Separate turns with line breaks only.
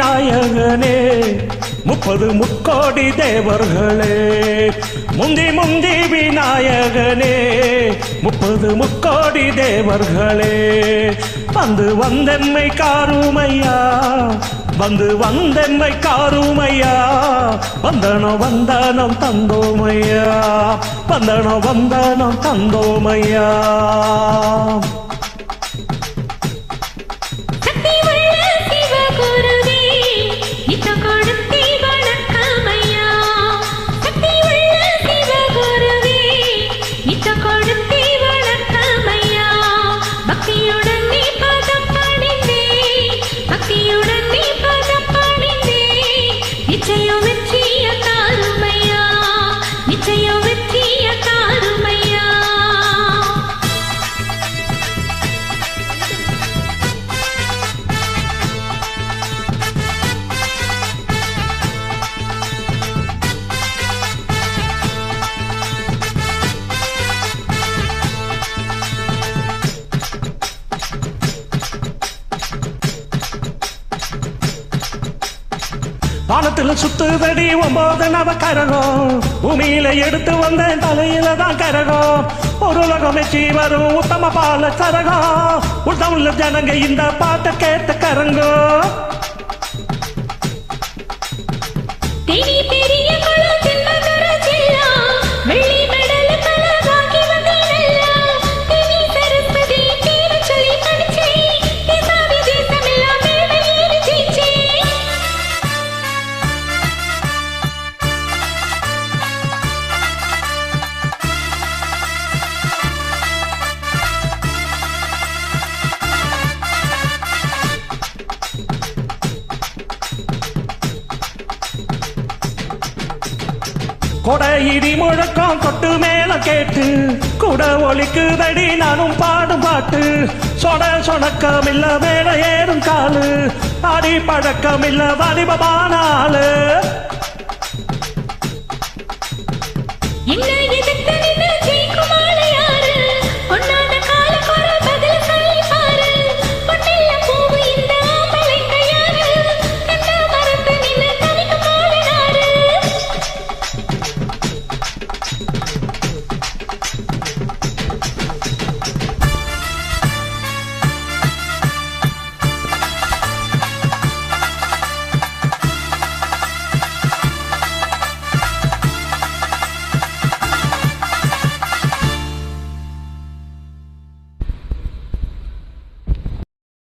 விநாயகனே 30 முக்கோடி தேவர்களே முந்தி முந்தி விநாயகனே 30 முக்கோடி தேவர்களே வந்து வந்தென்மை காருமையா வந்து வந்தென்மை காருமையா வந்தனம் வந்தனம் தந்தோமையா வந்தனம் வந்தனம் தந்தோமையா வானத்துல சுத்துதடி 9 நவக்கரகம் பூமியில எடுத்து வந்தேன் தலையில தான் கரகம் ஒரு உலகம் வெற்றி வரும் உத்தம பால சரகம் உள்ள ஜனங்க இந்த பாட்டை கேட்டு கரங்கோ கொடை இடி முழக்கம் கொட்டு மேல கேட்டு கூட ஒலிக்குதடி நானும் பாடும் பாட்டு சொடக்கமில்ல மேல ஏறும் காலு ஆடி பழக்கமில்ல வாலிபமானாலு